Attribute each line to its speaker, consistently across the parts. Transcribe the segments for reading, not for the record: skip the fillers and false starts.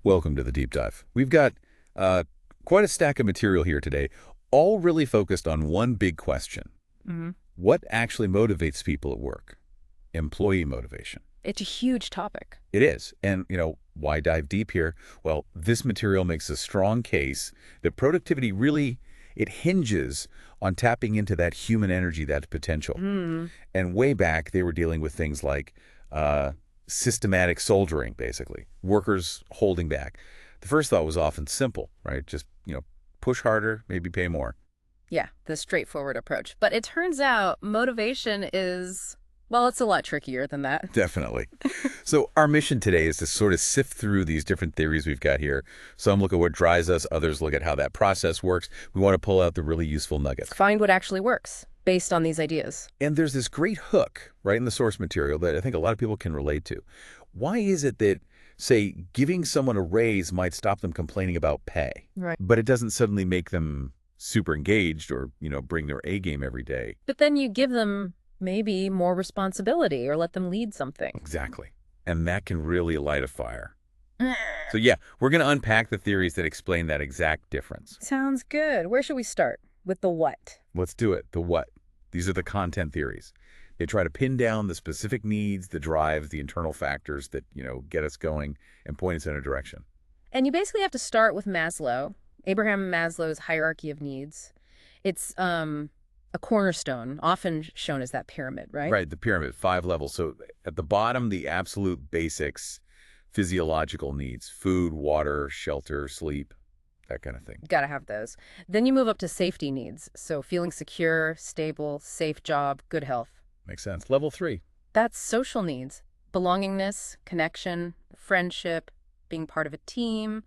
Speaker 1: Welcome to the deep dive. We've got uh, quite a stack of material here today, all really focused on one big question.
Speaker 2: hmm
Speaker 1: What actually motivates people at work? Employee motivation.
Speaker 2: It's a huge topic.
Speaker 1: It is. And, why dive deep here? Well, this material makes a strong case that productivity really, it hinges on tapping into that human energy, that potential.
Speaker 2: Mm.
Speaker 1: And way back, they were dealing with things like uh, systematic soldiering, basically, workers holding back. The first thought was often simple, right? Just, push harder, maybe pay more.
Speaker 2: Yeah, the straightforward approach. But it turns out motivation is, well, it's a lot trickier than that.
Speaker 1: Definitely. So our mission today is to sort of sift through these different theories we've got here. Some look at what drives us, others look at how that process works. We want to pull out the really useful nuggets.
Speaker 2: Find what actually works based on these ideas.
Speaker 1: And there's this great hook right in the source material that I think a lot of people can relate to. Why is it that, say, giving someone a raise might stop them complaining about pay,
Speaker 2: Right.
Speaker 1: but it doesn't suddenly make them super engaged or, bring their A game every day?
Speaker 2: But then you give them maybe more responsibility or let them lead something.
Speaker 1: Exactly. And that can really light a fire. So yeah, we're going to unpack the theories that explain that exact difference.
Speaker 2: Sounds good. Where should we start? With the what?
Speaker 1: Let's do it. The what? These are the content theories. They try to pin down the specific needs, the drives, the internal factors that, get us going and point us in a direction.
Speaker 2: And you basically have to start with Maslow, Abraham Maslow's hierarchy of needs. It's a cornerstone, often shown as that pyramid, right?
Speaker 1: Right, the pyramid, 5 levels. So at the bottom, the absolute basics, physiological needs, food, water, shelter, sleep, that kind of thing.
Speaker 2: Gotta have those. Then you move up to safety needs. So feeling secure, stable, safe job, good health.
Speaker 1: Makes sense. Level 3.
Speaker 2: That's social needs. Belongingness, connection, friendship, being part of a team.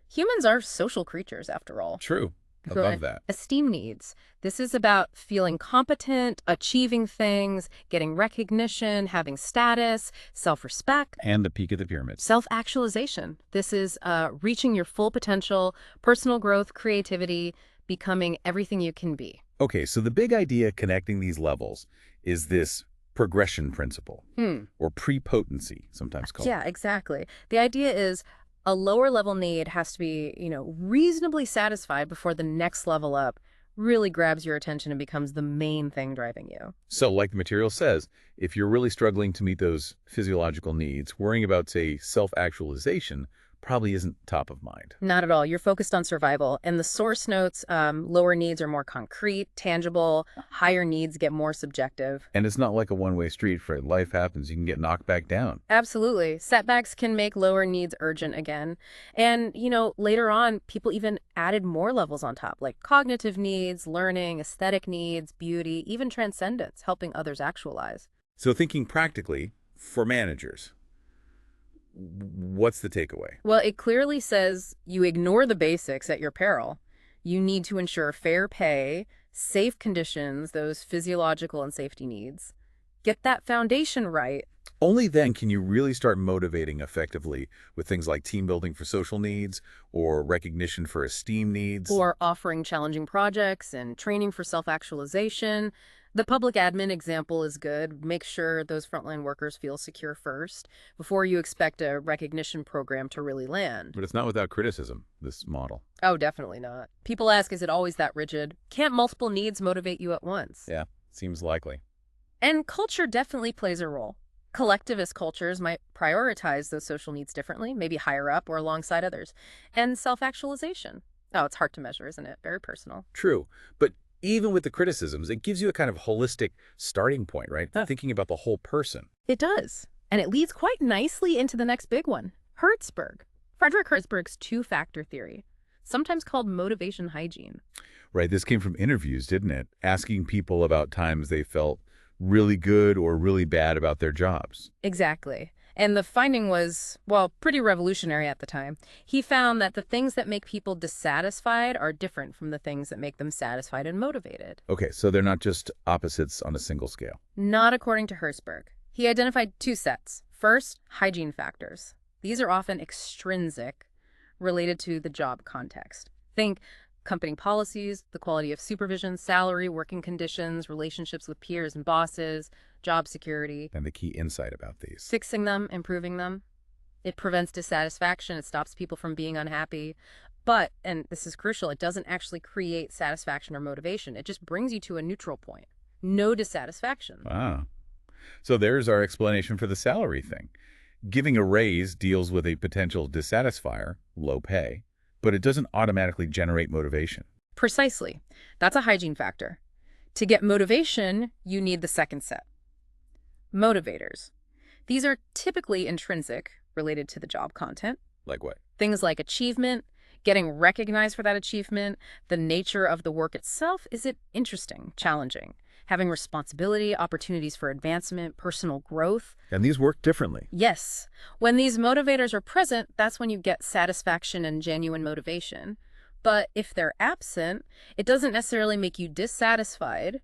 Speaker 2: Humans are social creatures, after all.
Speaker 1: True. I
Speaker 2: So,
Speaker 1: love that.
Speaker 2: esteem needs. This is about feeling competent, achieving things, getting recognition, having status, self-respect.
Speaker 1: And the peak of the pyramid.
Speaker 2: Self-actualization. This is reaching your full potential, personal growth, creativity, becoming everything you can be.
Speaker 1: Okay, so the big idea connecting these levels is this progression principle,
Speaker 2: Hmm.
Speaker 1: or prepotency, sometimes called.
Speaker 2: Yeah, exactly. The idea is a lower level need has to be, reasonably satisfied before the next level up really grabs your attention and becomes the main thing driving you.
Speaker 1: So like the material says, if you're really struggling to meet those physiological needs, worrying about, say, self-actualization probably isn't top of mind.
Speaker 2: Not at all. You're focused on survival. And the source notes, lower needs are more concrete, tangible. Higher needs get more subjective.
Speaker 1: And it's not like a one-way street. For life happens, you can get knocked back down.
Speaker 2: Absolutely. Setbacks can make lower needs urgent again. And, later on, people even added more levels on top, like cognitive needs, learning, aesthetic needs, beauty, even transcendence, helping others actualize.
Speaker 1: So thinking practically, for managers, what's the takeaway?
Speaker 2: Well, it clearly says you ignore the basics at your peril. You need to ensure fair pay, safe conditions, those physiological and safety needs. Get that foundation right.
Speaker 1: Only then can you really start motivating effectively with things like team building for social needs or recognition for esteem needs.
Speaker 2: Or offering challenging projects and training for self-actualization. The public admin example is good. Make sure those frontline workers feel secure first before you expect a recognition program to really land.
Speaker 1: But it's not without criticism, this model.
Speaker 2: Oh, definitely not. People ask, is it always that rigid? Can't multiple needs motivate you at once?
Speaker 1: Yeah, seems likely.
Speaker 2: And culture definitely plays a role. Collectivist cultures might prioritize those social needs differently, maybe higher up or alongside others. And self-actualization. Oh, it's hard to measure, isn't it? Very personal.
Speaker 1: True. But even with the criticisms, it gives you a kind of holistic starting point, right?
Speaker 2: Huh.
Speaker 1: Thinking about the whole person.
Speaker 2: It does. And it leads quite nicely into the next big one, Hertzberg. Frederick Hertzberg's two-factor theory, sometimes called motivation hygiene.
Speaker 1: Right, this came from interviews, didn't it? Asking people about times they felt really good or really bad about their jobs.
Speaker 2: Exactly. And the finding was, well, pretty revolutionary at the time. He found that the things that make people dissatisfied are different from the things that make them satisfied and motivated.
Speaker 1: Okay, so they're not just opposites on a single scale.
Speaker 2: Not according to Hertzberg. He identified two sets. First, hygiene factors. These are often extrinsic, related to the job context. Think company policies, the quality of supervision, salary, working conditions, relationships with peers and bosses, job security,
Speaker 1: And the key insight about these.
Speaker 2: fixing them, improving them. It prevents dissatisfaction. It stops people from being unhappy. But, and this is crucial, it doesn't actually create satisfaction or motivation. It just brings you to a neutral point. No dissatisfaction.
Speaker 1: Ah. So there's our explanation for the salary thing. Giving a raise deals with a potential dissatisfier, low pay, but it doesn't automatically generate motivation.
Speaker 2: Precisely. That's a hygiene factor. To get motivation, you need the second set. Motivators. These are typically intrinsic, related to the job content.
Speaker 1: Like what?
Speaker 2: Things like achievement, getting recognized for that achievement, the nature of the work itself. Is it interesting, challenging? Having responsibility, opportunities for advancement, personal growth.
Speaker 1: And these work differently.
Speaker 2: Yes. When these motivators are present, that's when you get satisfaction and genuine motivation. But if they're absent, it doesn't necessarily make you dissatisfied.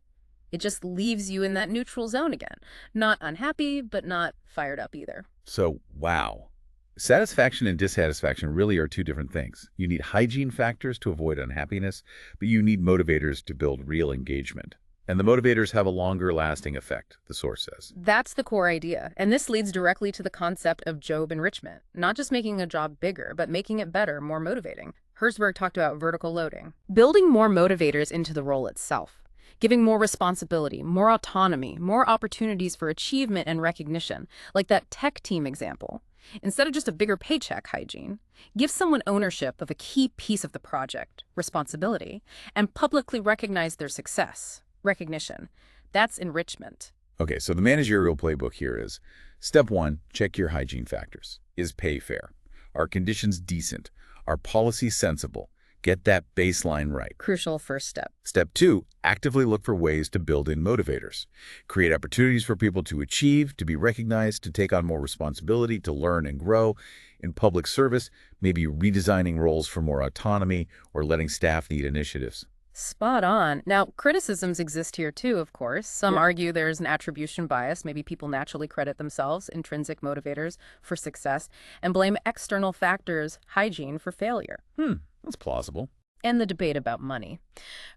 Speaker 2: It just leaves you in that neutral zone again. Not unhappy, but not fired up either.
Speaker 1: So, wow. Satisfaction and dissatisfaction really are two different things. You need hygiene factors to avoid unhappiness, but you need motivators to build real engagement. And the motivators have a longer lasting effect, the source says.
Speaker 2: That's the core idea. And this leads directly to the concept of job enrichment. Not just making a job bigger, but making it better, more motivating. Herzberg talked about vertical loading. Building more motivators into the role itself. Giving more responsibility, more autonomy, more opportunities for achievement and recognition, like that tech team example. Instead of just a bigger paycheck hygiene, give someone ownership of a key piece of the project, responsibility, and publicly recognize their success, recognition. That's enrichment.
Speaker 1: Okay, so the managerial playbook here is, step one, check your hygiene factors. Is pay fair? Are conditions decent? Are policies sensible? Get that baseline right.
Speaker 2: Crucial first step.
Speaker 1: Step two, actively look for ways to build in motivators. Create opportunities for people to achieve, to be recognized, to take on more responsibility, to learn and grow. In public service, maybe redesigning roles for more autonomy or letting staff lead initiatives.
Speaker 2: Spot on. Now, criticisms exist here too, of course. Some argue there's an attribution bias. Maybe people naturally credit themselves, intrinsic motivators, for success, and blame external factors, hygiene, for failure.
Speaker 1: That's plausible.
Speaker 2: And the debate about money.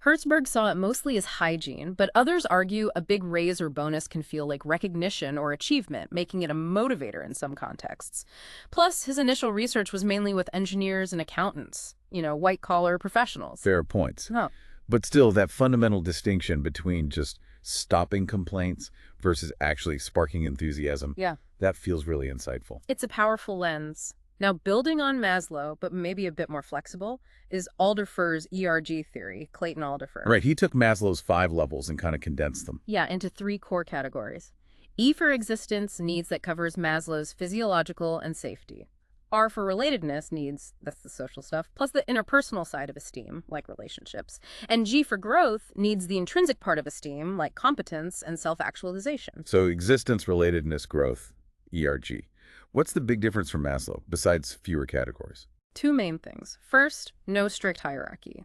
Speaker 2: Herzberg saw it mostly as hygiene, but others argue a big raise or bonus can feel like recognition or achievement, making it a motivator in some contexts. Plus, his initial research was mainly with engineers and accountants, white-collar professionals.
Speaker 1: Fair points.
Speaker 2: Oh.
Speaker 1: But still, that fundamental distinction between just stopping complaints versus actually sparking enthusiasm, that feels really insightful.
Speaker 2: It's a powerful lens. Now, building on Maslow, but maybe a bit more flexible, is Alderfer's ERG theory, Clayton Alderfer.
Speaker 1: Right, he took Maslow's 5 levels and kind of condensed them.
Speaker 2: Yeah, into 3 core categories. E for existence, needs that covers Maslow's physiological and safety. R for relatedness, needs, that's the social stuff, plus the interpersonal side of esteem, like relationships. And G for growth, needs the intrinsic part of esteem, like competence and self-actualization.
Speaker 1: So existence, relatedness, growth, ERG. What's the big difference from Maslow, besides fewer categories?
Speaker 2: 2 main things. First, no strict hierarchy.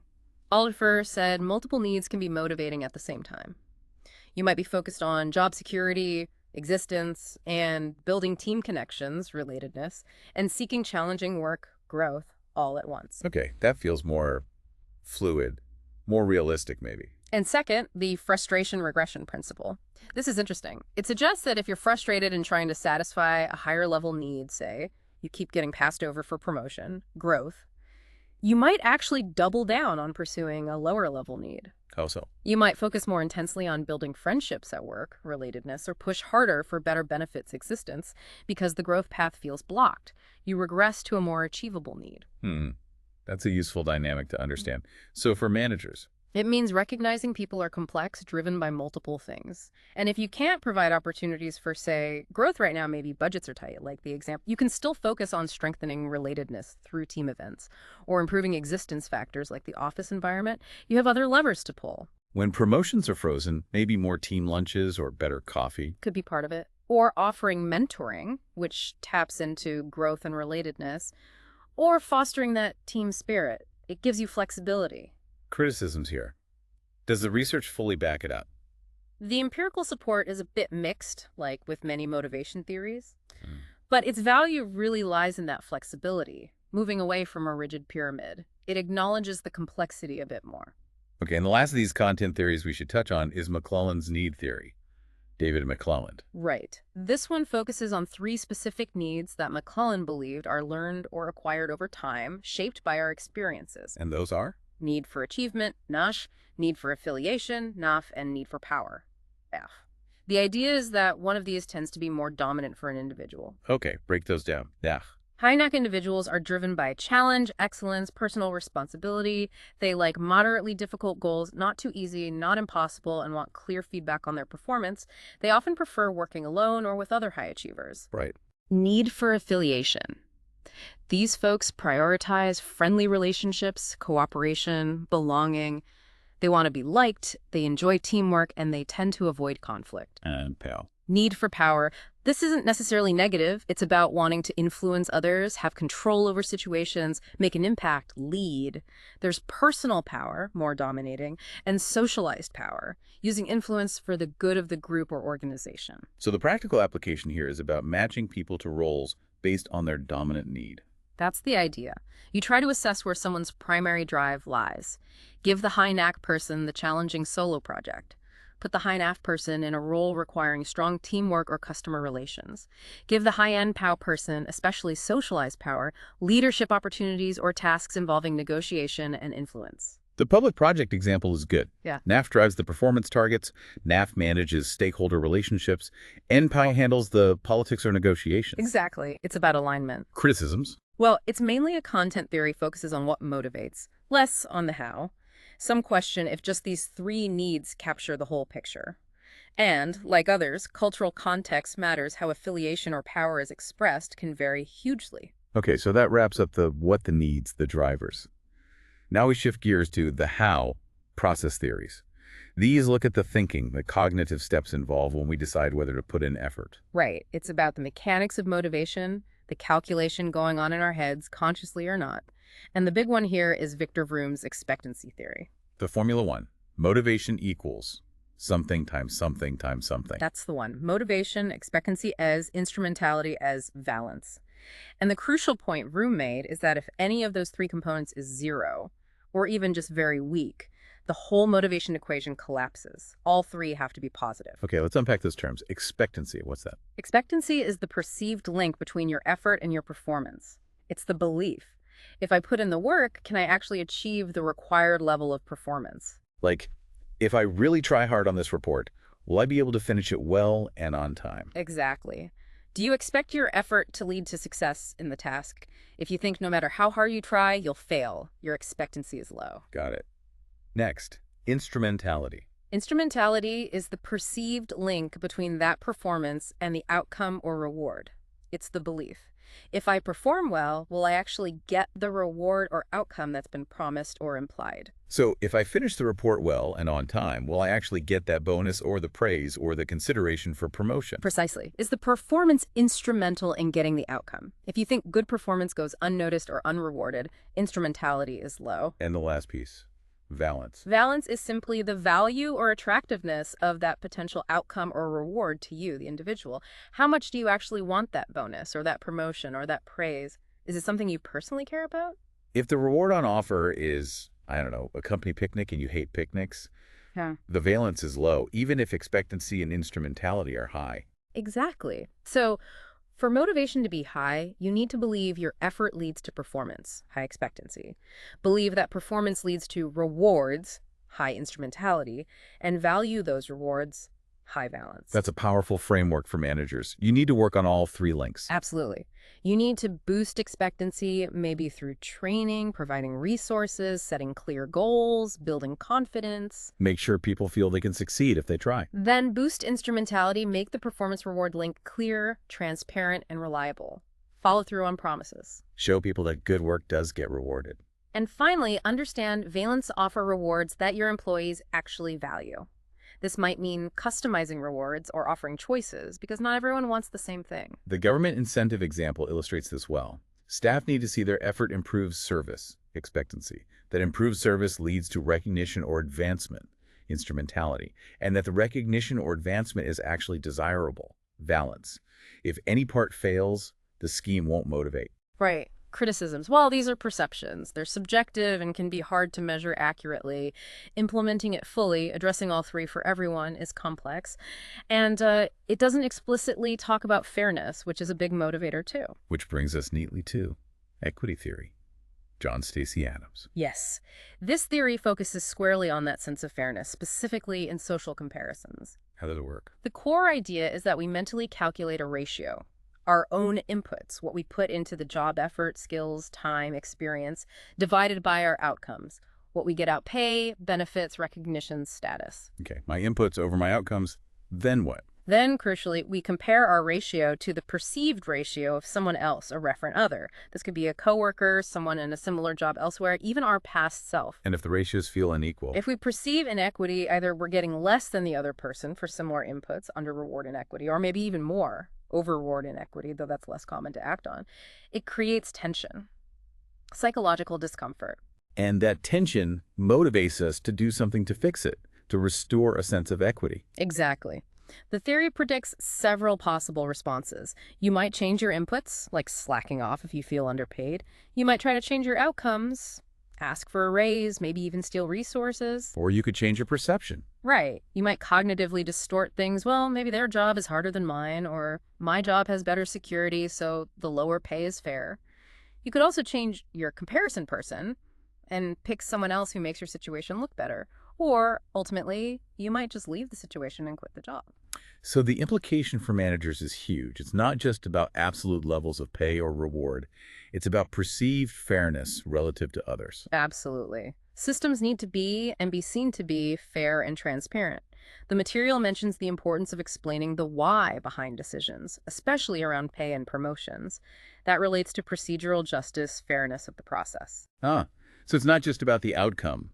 Speaker 2: Alderfer said multiple needs can be motivating at the same time. You might be focused on job security, existence, and building team connections, relatedness, and seeking challenging work, growth, all at once.
Speaker 1: Okay, that feels more fluid, more realistic maybe.
Speaker 2: And second, the frustration regression principle. This is interesting. It suggests that if you're frustrated and trying to satisfy a higher level need, say, you keep getting passed over for promotion, growth, you might actually double down on pursuing a lower level need.
Speaker 1: How so?
Speaker 2: You might focus more intensely on building friendships at work, relatedness, or push harder for better benefits existence because the growth path feels blocked. You regress to a more achievable need.
Speaker 1: That's a useful dynamic to understand. So for managers,
Speaker 2: it means recognizing people are complex, driven by multiple things. And if you can't provide opportunities for, say, growth right now, maybe budgets are tight, like the example, you can still focus on strengthening relatedness through team events or improving existence factors like the office environment. You have other levers to pull.
Speaker 1: when promotions are frozen, maybe more team lunches or better coffee.
Speaker 2: Could be part of it. Or offering mentoring, which taps into growth and relatedness, or fostering that team spirit. It gives you flexibility.
Speaker 1: Criticisms here. Does the research fully back it up?
Speaker 2: The empirical support is a bit mixed, like with many motivation theories, but its value really lies in that flexibility, moving away from a rigid pyramid. It acknowledges the complexity a bit more.
Speaker 1: Okay, and the last of these content theories we should touch on is McClelland's need theory. David McClelland.
Speaker 2: Right. This one focuses on three specific needs that McClellan believed are learned or acquired over time, shaped by our experiences.
Speaker 1: And those are?
Speaker 2: Need for achievement, NASH, need for affiliation, NAF, and need for power, F. The idea is that one of these tends to be more dominant for an individual.
Speaker 1: Okay, break those down. Yeah.
Speaker 2: High NAC individuals are driven by challenge, excellence, personal responsibility. They like moderately difficult goals, not too easy, not impossible, and want clear feedback on their performance. They often prefer working alone or with other high achievers.
Speaker 1: Right.
Speaker 2: Need for affiliation. These folks prioritize friendly relationships, cooperation, belonging. They want to be liked, they enjoy teamwork, and they tend to avoid conflict.
Speaker 1: And pal.
Speaker 2: Need for power. This isn't necessarily negative. It's about wanting to influence others, have control over situations, make an impact, lead. There's personal power, more dominating, and socialized power, using influence for the good of the group or organization.
Speaker 1: So the practical application here is about matching people to roles based on their dominant need.
Speaker 2: That's the idea. You try to assess where someone's primary drive lies. Give the high NAC person the challenging solo project. Put the high NAF person in a role requiring strong teamwork or customer relations. Give the high NPOW person, especially socialized power, leadership opportunities or tasks involving negotiation and influence.
Speaker 1: The public project example is good.
Speaker 2: Yeah.
Speaker 1: NAF drives the performance targets, NAF manages stakeholder relationships, NPI handles the politics or negotiations.
Speaker 2: Exactly. It's about alignment.
Speaker 1: Criticisms?
Speaker 2: Well, it's mainly a content theory focuses on what motivates, less on the how. Some question if just these three needs capture the whole picture. And, like others, cultural context matters. How affiliation or power is expressed can vary hugely.
Speaker 1: Okay, so that wraps up the what, the needs, the drivers. Now we shift gears to the how, process theories. These look at the thinking, the cognitive steps involved when we decide whether to put in effort.
Speaker 2: Right. It's about the mechanics of motivation, the calculation going on in our heads, consciously or not. And the big one here is Victor Vroom's expectancy theory.
Speaker 1: The Formula 1, motivation equals something times something times something.
Speaker 2: That's the one. Motivation, expectancy as, instrumentality as, valence. And the crucial point Vroom made is that if any of those three components is zero, or even just very weak, the whole motivation equation collapses. All three have to be positive.
Speaker 1: Okay, let's unpack those terms. Expectancy, what's that?
Speaker 2: Expectancy is the perceived link between your effort and your performance. It's the belief. If I put in the work, can I actually achieve the required level of performance?
Speaker 1: Like, if I really try hard on this report, will I be able to finish it well and on time?
Speaker 2: Exactly. Do you expect your effort to lead to success in the task? If you think no matter how hard you try, you'll fail, your expectancy is low.
Speaker 1: Got it. Next, instrumentality.
Speaker 2: Instrumentality is the perceived link between that performance and the outcome or reward. It's the belief. If I perform well, will I actually get the reward or outcome that's been promised or implied?
Speaker 1: So if I finish the report well and on time, will I actually get that bonus or the praise or the consideration for promotion?
Speaker 2: Precisely. Is the performance instrumental in getting the outcome? If you think good performance goes unnoticed or unrewarded, instrumentality is low.
Speaker 1: And the last piece, valence.
Speaker 2: Valence is simply the value or attractiveness of that potential outcome or reward to you, the individual. How much do you actually want that bonus or that promotion or that praise? Is it something you personally care about?
Speaker 1: If the reward on offer is, I don't know, a company picnic and you hate picnics, the valence is low, even if expectancy and instrumentality are high.
Speaker 2: Exactly. So for motivation to be high, you need to believe your effort leads to performance, high expectancy. Believe that performance leads to rewards, high instrumentality, and value those rewards, high valence.
Speaker 1: That's a powerful framework for managers. You need to work on all three links.
Speaker 2: Absolutely. You need to boost expectancy, maybe through training, providing resources, setting clear goals, building confidence.
Speaker 1: Make sure people feel they can succeed if they try.
Speaker 2: Then boost instrumentality, make the performance reward link clear, transparent, and reliable. Follow through on promises.
Speaker 1: Show people that good work does get rewarded.
Speaker 2: And finally, understand valence offer rewards that your employees actually value. This might mean customizing rewards or offering choices because not everyone wants the same thing.
Speaker 1: The government incentive example illustrates this well. Staff need to see their effort improve service, expectancy, that improved service leads to recognition or advancement, instrumentality, and that the recognition or advancement is actually desirable, valence. If any part fails, the scheme won't motivate.
Speaker 2: Right. Criticisms. Well, these are perceptions. They're subjective and can be hard to measure accurately. Implementing it fully, addressing all three for everyone, is complex. And it doesn't explicitly talk about fairness, which is a big motivator too.
Speaker 1: Which brings us neatly to equity theory. John Stacey Adams.
Speaker 2: Yes. This theory focuses squarely on that sense of fairness, specifically in social comparisons.
Speaker 1: How does it work?
Speaker 2: The core idea is that we mentally calculate a ratio, our own inputs, what we put into the job effort, skills, time, experience, divided by our outcomes, what we get out: pay, benefits, recognition, status.
Speaker 1: Okay, my inputs over my outcomes, then what?
Speaker 2: Then, crucially, we compare our ratio to the perceived ratio of someone else, a referent other. This could be a coworker, someone in a similar job elsewhere, even our past self.
Speaker 1: And if the ratios feel unequal?
Speaker 2: If we perceive inequity, either we're getting less than the other person for similar inputs, under reward inequity, or maybe even more, over reward inequity, though that's less common to act on, it creates tension, psychological discomfort.
Speaker 1: And that tension motivates us to do something to fix it, to restore a sense of equity.
Speaker 2: Exactly. The theory predicts several possible responses. You might change your inputs, like slacking off if you feel underpaid. You might try to change your outcomes, ask for a raise, maybe even steal resources.
Speaker 1: Or you could change your perception.
Speaker 2: Right. You might cognitively distort things. Well, maybe their job is harder than mine, or my job has better security, so the lower pay is fair. You could also change your comparison person and pick someone else who makes your situation look better. Or, ultimately, you might just leave the situation and quit the job.
Speaker 1: So the implication for managers is huge. It's not just about absolute levels of pay or reward. It's about perceived fairness relative to others.
Speaker 2: Absolutely. Systems need to be and be seen to be fair and transparent. The material mentions the importance of explaining the why behind decisions, especially around pay and promotions. That relates to procedural justice, fairness of the process.
Speaker 1: So it's not just about the outcome,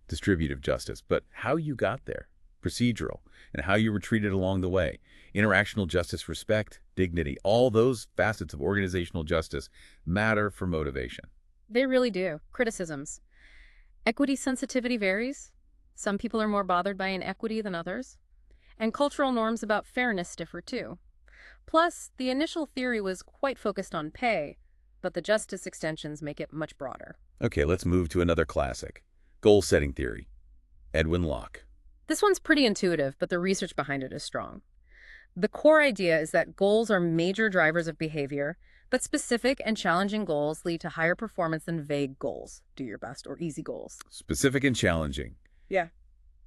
Speaker 1: distributive justice, but how you got there, procedural, and how you were treated along the way. Interactional justice, respect, dignity, all those facets of organizational justice matter for motivation.
Speaker 2: They really do. Criticisms. Equity sensitivity varies. Some people are more bothered by inequity than others. And cultural norms about fairness differ too. Plus, the initial theory was quite focused on pay, but the justice extensions make it much broader.
Speaker 1: Okay, let's move to another classic. Goal-setting theory. Edwin Locke.
Speaker 2: This one's pretty intuitive, but the research behind it is strong. The core idea is that goals are major drivers of behavior, but specific and challenging goals lead to higher performance than vague goals, do your best, or easy goals.
Speaker 1: Specific and challenging.
Speaker 2: Yeah.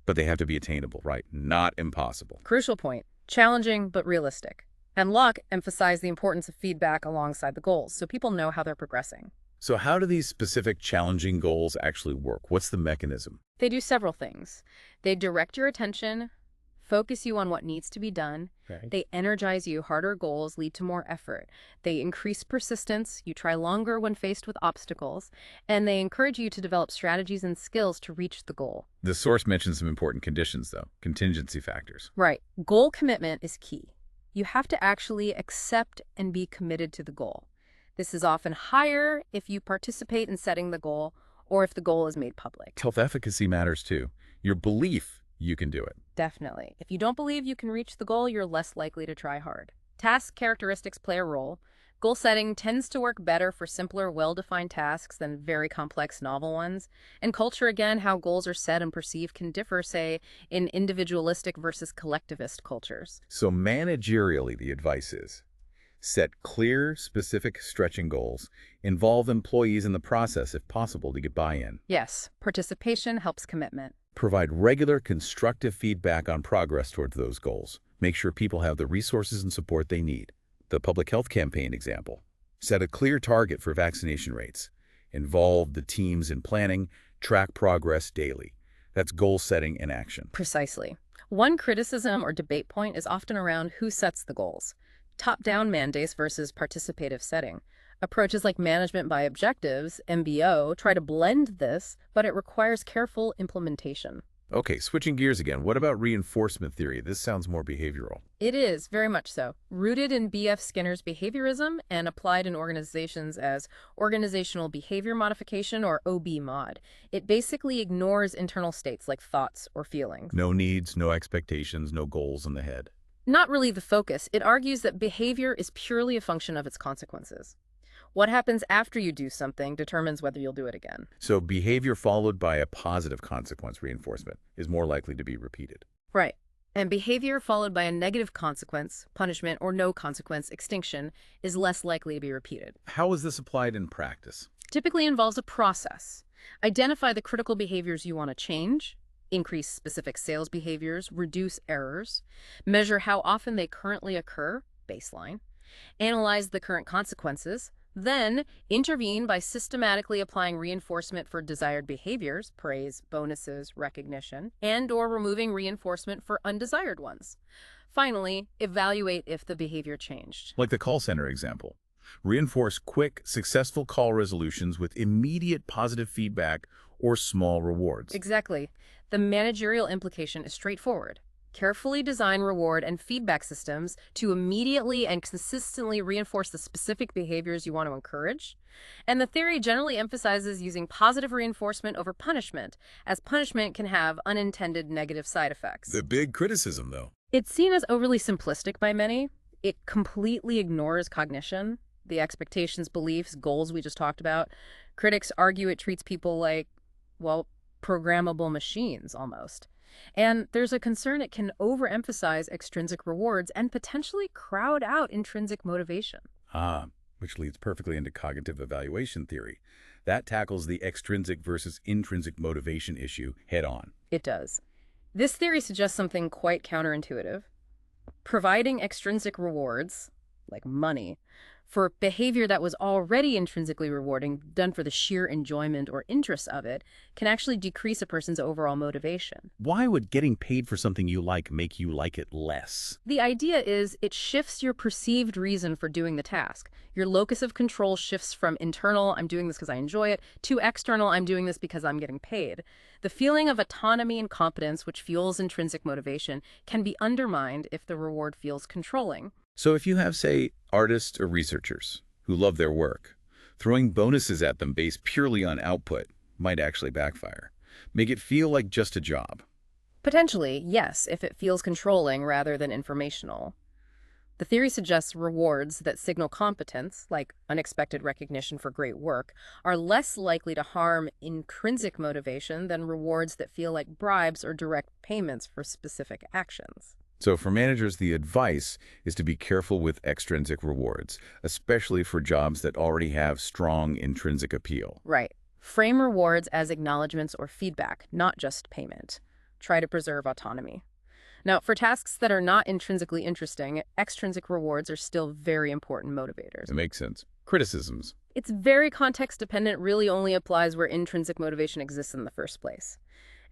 Speaker 1: But they have to be attainable, right? Not impossible.
Speaker 2: Crucial point. Challenging, but realistic. And Locke emphasized the importance of feedback alongside the goals, so people know how they're progressing.
Speaker 1: So how do these specific, challenging goals actually work? What's the mechanism?
Speaker 2: They do several things. They direct your attention, focus you on what needs to be done.
Speaker 1: Okay.
Speaker 2: They energize you. Harder goals lead to more effort. They increase persistence. You try longer when faced with obstacles. And they encourage you to develop strategies and skills to reach the goal.
Speaker 1: The source mentions some important conditions, though. Contingency factors.
Speaker 2: Right. Goal commitment is key. You have to actually accept and be committed to the goal. This is often higher if you participate in setting the goal or if the goal is made public.
Speaker 1: Self-efficacy matters, too. Your belief you can do it.
Speaker 2: Definitely. If you don't believe you can reach the goal, you're less likely to try hard. Task characteristics play a role. Goal setting tends to work better for simpler, well-defined tasks than very complex, novel ones. And culture, again, how goals are set and perceived can differ, say, in individualistic versus collectivist cultures.
Speaker 1: So managerially, the advice is, set clear, specific stretching goals. Involve employees in the process if possible to get buy-in.
Speaker 2: Yes, participation helps commitment.
Speaker 1: Provide regular, constructive feedback on progress towards those goals. Make sure people have the resources and support they need. The public health campaign example. Set a clear target for vaccination rates. Involve the teams in planning. Track progress daily. That's goal setting in action.
Speaker 2: Precisely. One criticism or debate point is often around who sets the goals. Top-down mandates versus participative setting. Approaches like management by objectives, MBO, try to blend this, but it requires careful implementation.
Speaker 1: Okay, switching gears again. What about reinforcement theory? This sounds more behavioral.
Speaker 2: It is, very much so. Rooted in B.F. Skinner's behaviorism and applied in organizations as organizational behavior modification, or OB-MOD. It basically ignores internal states like thoughts or feelings.
Speaker 1: No needs, no expectations, no goals in the head.
Speaker 2: Not really the focus. It argues that behavior is purely a function of its consequences. What happens after you do something determines whether you'll do it again.
Speaker 1: So behavior followed by a positive consequence reinforcement is more likely to be repeated.
Speaker 2: Right. And behavior followed by a negative consequence, punishment, or no consequence, extinction, is less likely to be repeated.
Speaker 1: How is this applied in practice?
Speaker 2: Typically involves a process. Identify the critical behaviors you want to change, increase specific sales behaviors, reduce errors, measure how often they currently occur, baseline, analyze the current consequences, then intervene by systematically applying reinforcement for desired behaviors, praise, bonuses, recognition, and/or removing reinforcement for undesired ones. Finally, evaluate if the behavior changed.
Speaker 1: Like the call center example. Reinforce quick, successful call resolutions with immediate positive feedback or small rewards.
Speaker 2: Exactly. The managerial implication is straightforward. Carefully design reward and feedback systems to immediately and consistently reinforce the specific behaviors you want to encourage. And the theory generally emphasizes using positive reinforcement over punishment, as punishment can have unintended negative side effects.
Speaker 1: The big criticism, though.
Speaker 2: It's seen as overly simplistic by many. It completely ignores cognition, the expectations, beliefs, goals we just talked about. Critics argue it treats people like, well, programmable machines almost. And there's a concern it can overemphasize extrinsic rewards and potentially crowd out intrinsic motivation.
Speaker 1: Which leads perfectly into cognitive evaluation theory. That tackles the extrinsic versus intrinsic motivation issue head on.
Speaker 2: It does. This theory suggests something quite counterintuitive. Providing extrinsic rewards, like money, for behavior that was already intrinsically rewarding, done for the sheer enjoyment or interest of it, can actually decrease a person's overall motivation.
Speaker 1: Why would getting paid for something you like make you like it less?
Speaker 2: The idea is it shifts your perceived reason for doing the task. Your locus of control shifts from internal, I'm doing this because I enjoy it, to external, I'm doing this because I'm getting paid. The feeling of autonomy and competence, which fuels intrinsic motivation, can be undermined if the reward feels controlling.
Speaker 1: So if you have, say, artists or researchers who love their work, throwing bonuses at them based purely on output might actually backfire. Make it feel like just a job.
Speaker 2: Potentially, yes, if it feels controlling rather than informational. The theory suggests rewards that signal competence, like unexpected recognition for great work, are less likely to harm intrinsic motivation than rewards that feel like bribes or direct payments for specific actions.
Speaker 1: So for managers, the advice is to be careful with extrinsic rewards, especially for jobs that already have strong intrinsic appeal.
Speaker 2: Right. Frame rewards as acknowledgments or feedback, not just payment. Try to preserve autonomy. Now, for tasks that are not intrinsically interesting, extrinsic rewards are still very important motivators.
Speaker 1: It makes sense. Criticisms.
Speaker 2: It's very context-dependent, really only applies where intrinsic motivation exists in the first place.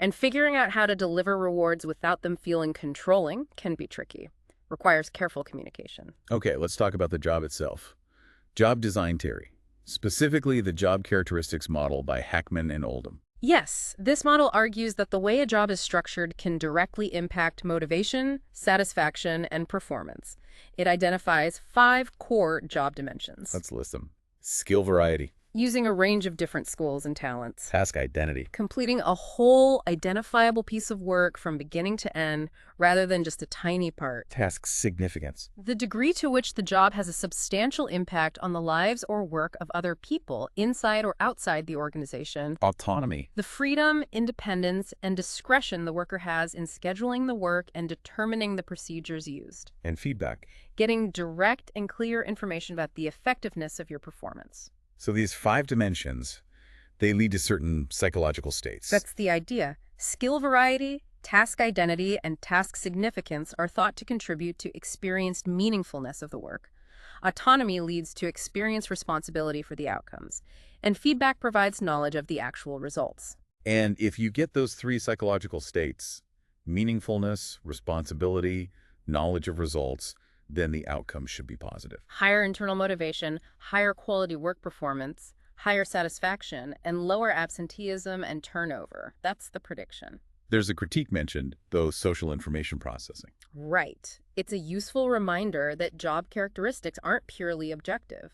Speaker 2: And figuring out how to deliver rewards without them feeling controlling can be tricky. Requires careful communication.
Speaker 1: Okay, let's talk about the job itself. Job design theory, specifically the job characteristics model by Hackman and Oldham.
Speaker 2: Yes, this model argues that the way a job is structured can directly impact motivation, satisfaction, and performance. It identifies 5 core job dimensions.
Speaker 1: Let's list them. Skill variety.
Speaker 2: Using a range of different skills and talents.
Speaker 1: Task identity.
Speaker 2: Completing a whole identifiable piece of work from beginning to end, rather than just a tiny part.
Speaker 1: Task significance.
Speaker 2: The degree to which the job has a substantial impact on the lives or work of other people, inside or outside the organization.
Speaker 1: Autonomy.
Speaker 2: The freedom, independence, and discretion the worker has in scheduling the work and determining the procedures used.
Speaker 1: And feedback.
Speaker 2: Getting direct and clear information about the effectiveness of your performance.
Speaker 1: So these 5 dimensions, they lead to certain psychological states.
Speaker 2: That's the idea. Skill variety, task identity, and task significance are thought to contribute to experienced meaningfulness of the work. Autonomy leads to experienced responsibility for the outcomes. And feedback provides knowledge of the actual results.
Speaker 1: And if you get those 3 psychological states, meaningfulness, responsibility, knowledge of results, then the outcome should be positive.
Speaker 2: Higher internal motivation, higher quality work performance, higher satisfaction, and lower absenteeism and turnover. That's the prediction.
Speaker 1: There's a critique mentioned, though, social information processing.
Speaker 2: Right. It's a useful reminder that job characteristics aren't purely objective.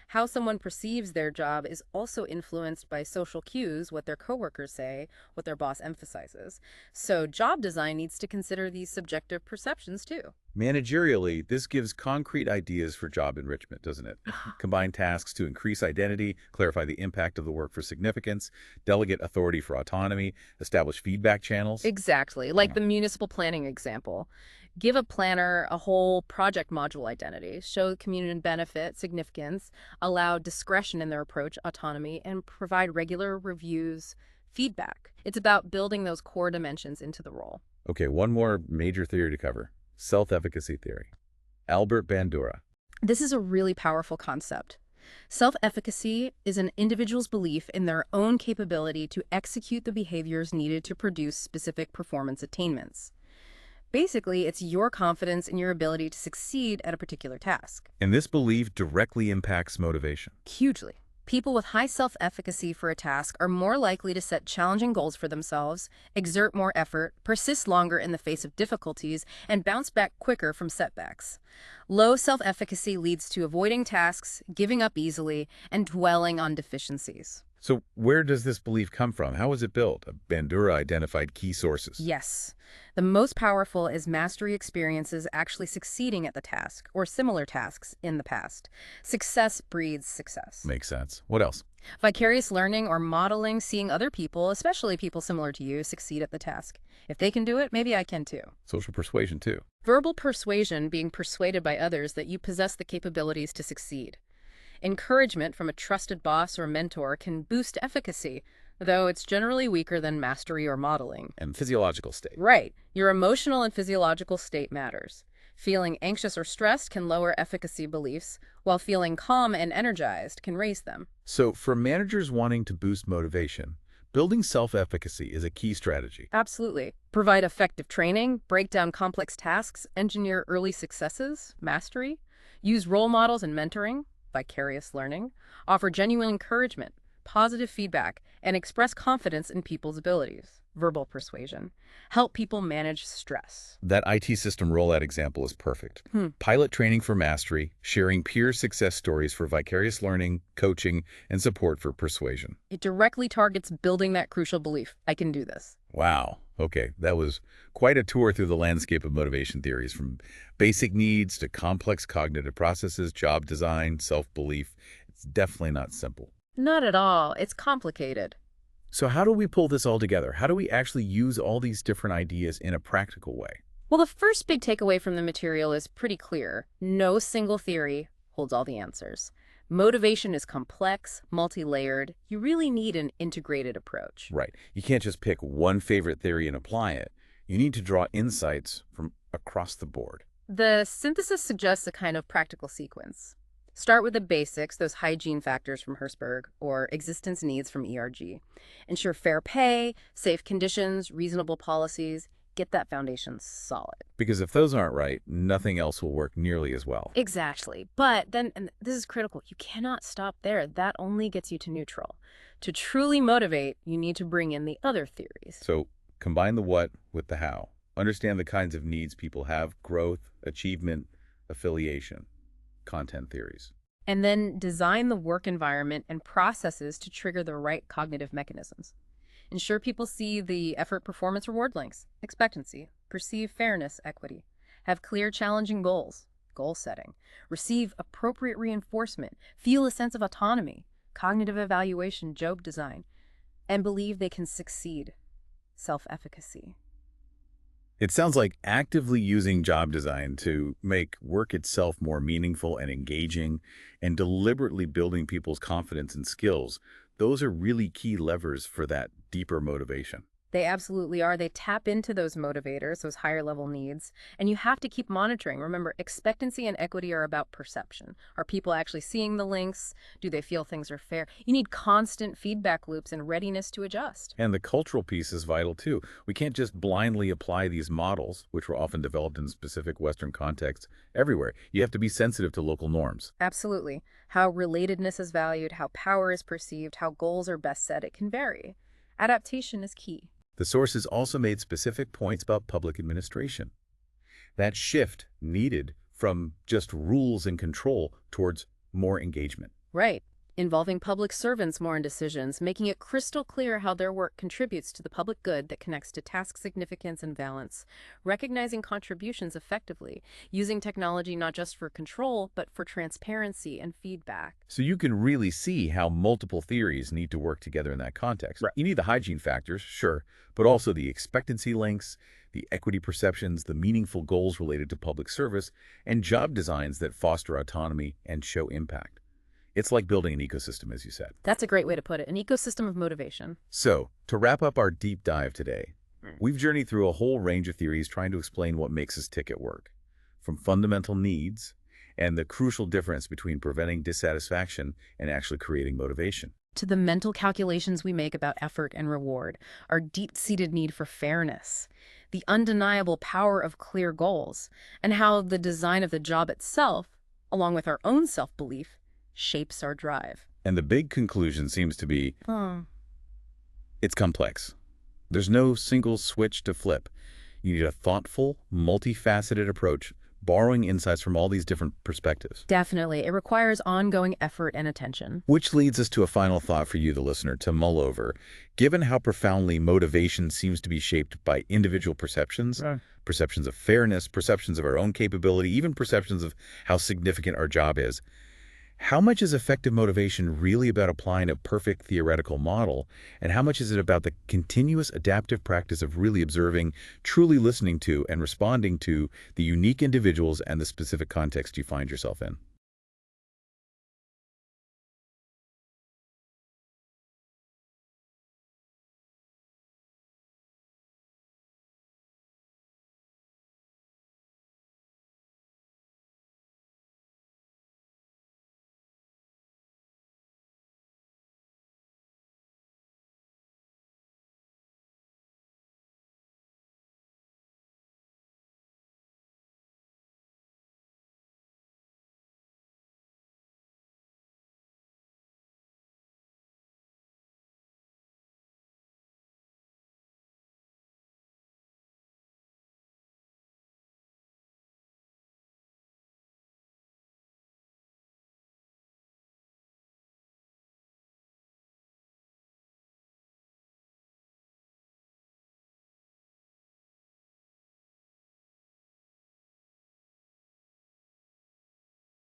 Speaker 2: How someone perceives their job is also influenced by social cues, what their coworkers say, what their boss emphasizes. So job design needs to consider these subjective perceptions too.
Speaker 1: Managerially, this gives concrete ideas for job enrichment, doesn't it? Combine tasks to increase identity, clarify the impact of the work for significance, delegate authority for autonomy, establish feedback channels.
Speaker 2: Exactly, like the municipal planning example. Give a planner a whole project module identity, show community benefit, significance, allow discretion in their approach, autonomy, and provide regular reviews, feedback. It's about building those core dimensions into the role.
Speaker 1: Okay, one more major theory to cover. Self-efficacy theory. Albert Bandura.
Speaker 2: This is a really powerful concept. Self-efficacy is an individual's belief in their own capability to execute the behaviors needed to produce specific performance attainments. Basically, it's your confidence in your ability to succeed at a particular task.
Speaker 1: And this belief directly impacts motivation.
Speaker 2: Hugely. People with high self-efficacy for a task are more likely to set challenging goals for themselves, exert more effort, persist longer in the face of difficulties, and bounce back quicker from setbacks. Low self-efficacy leads to avoiding tasks, giving up easily, and dwelling on deficiencies.
Speaker 1: So where does this belief come from? How was it built? Bandura identified key sources.
Speaker 2: Yes. The most powerful is mastery experiences actually succeeding at the task or similar tasks in the past. Success breeds success.
Speaker 1: Makes sense. What else?
Speaker 2: Vicarious learning or modeling, seeing other people, especially people similar to you, succeed at the task. If they can do it, maybe I can too.
Speaker 1: Social persuasion, too.
Speaker 2: Verbal persuasion, being persuaded by others that you possess the capabilities to succeed. Encouragement from a trusted boss or mentor can boost efficacy, though it's generally weaker than mastery or modeling.
Speaker 1: And physiological state.
Speaker 2: Right. Your emotional and physiological state matters. Feeling anxious or stressed can lower efficacy beliefs, while feeling calm and energized can raise them.
Speaker 1: So for managers wanting to boost motivation, building self-efficacy is a key strategy.
Speaker 2: Absolutely. Provide effective training, break down complex tasks, engineer early successes, mastery, use role models and mentoring, vicarious learning, offer genuine encouragement, positive feedback, and express confidence in people's abilities. Verbal persuasion. Help people manage stress.
Speaker 1: That IT system rollout example is perfect. Pilot training for mastery, sharing peer success stories for vicarious learning, coaching, and support for persuasion.
Speaker 2: It directly targets building that crucial belief. I can do this.
Speaker 1: Wow. Okay, that was quite a tour through the landscape of motivation theories, from basic needs to complex cognitive processes, job design, self-belief. It's definitely not simple.
Speaker 2: Not at all. It's complicated.
Speaker 1: So how do we pull this all together? How do we actually use all these different ideas in a practical way?
Speaker 2: Well, the first big takeaway from the material is pretty clear. No single theory holds all the answers. Motivation is complex, multi-layered. You really need an integrated approach.
Speaker 1: Right. You can't just pick one favorite theory and apply it. You need to draw insights from across the board.
Speaker 2: The synthesis suggests a kind of practical sequence. Start with the basics, those hygiene factors from Herzberg, or existence needs from ERG. Ensure fair pay, safe conditions, reasonable policies. Get that foundation solid.
Speaker 1: Because if those aren't right, nothing else will work nearly as well.
Speaker 2: Exactly. But then, and this is critical, you cannot stop there. That only gets you to neutral. To truly motivate, you need to bring in the other theories.
Speaker 1: So combine the what with the how. Understand the kinds of needs people have: growth, achievement, affiliation, content theories.
Speaker 2: And then design the work environment and processes to trigger the right cognitive mechanisms. Ensure people see the effort, performance, reward links, expectancy, perceive fairness, equity, have clear, challenging goals, goal setting, receive appropriate reinforcement, feel a sense of autonomy, cognitive evaluation, job design, and believe they can succeed, self-efficacy.
Speaker 1: It sounds like actively using job design to make work itself more meaningful and engaging, and deliberately building people's confidence and skills. Those are really key levers for that deeper motivation.
Speaker 2: They absolutely are. They tap into those motivators, those higher level needs, and you have to keep monitoring. Remember, expectancy and equity are about perception. Are people actually seeing the links? Do they feel things are fair? You need constant feedback loops and readiness to adjust.
Speaker 1: And the cultural piece is vital too. We can't just blindly apply these models, which were often developed in specific Western contexts, everywhere. You have to be sensitive to local norms.
Speaker 2: Absolutely. How relatedness is valued, how power is perceived, how goals are best set, it can vary. Adaptation is key.
Speaker 1: The sources also made specific points about public administration. That shift needed from just rules and control towards more engagement.
Speaker 2: Right. Involving public servants more in decisions, making it crystal clear how their work contributes to the public good that connects to task significance and balance. Recognizing contributions effectively, using technology not just for control, but for transparency and feedback.
Speaker 1: So you can really see how multiple theories need to work together in that context.
Speaker 3: Right.
Speaker 1: You need the hygiene factors, sure, but also the expectancy links, the equity perceptions, the meaningful goals related to public service, and job designs that foster autonomy and show impact. It's like building an ecosystem, as you said.
Speaker 2: That's a great way to put it, an ecosystem of motivation.
Speaker 1: So, to wrap up our deep dive today, we've journeyed through a whole range of theories trying to explain what makes us tick at work, from fundamental needs and the crucial difference between preventing dissatisfaction and actually creating motivation.
Speaker 2: To the mental calculations we make about effort and reward, our deep-seated need for fairness, the undeniable power of clear goals, and how the design of the job itself, along with our own self-belief, shapes our drive.
Speaker 1: And the big conclusion seems to be, it's complex. There's no single switch to flip. You need a thoughtful, multifaceted approach, borrowing insights from all these different perspectives.
Speaker 2: Definitely. It requires ongoing effort and attention.
Speaker 1: Which leads us to a final thought for you, the listener, to mull over. Given how profoundly motivation seems to be shaped by individual perceptions, perceptions of fairness, perceptions of our own capability, even perceptions of how significant our job is, how much is effective motivation really about applying a perfect theoretical model, and how much is it about the continuous adaptive practice of really observing, truly listening to, and responding to the unique individuals and the specific context you find yourself in?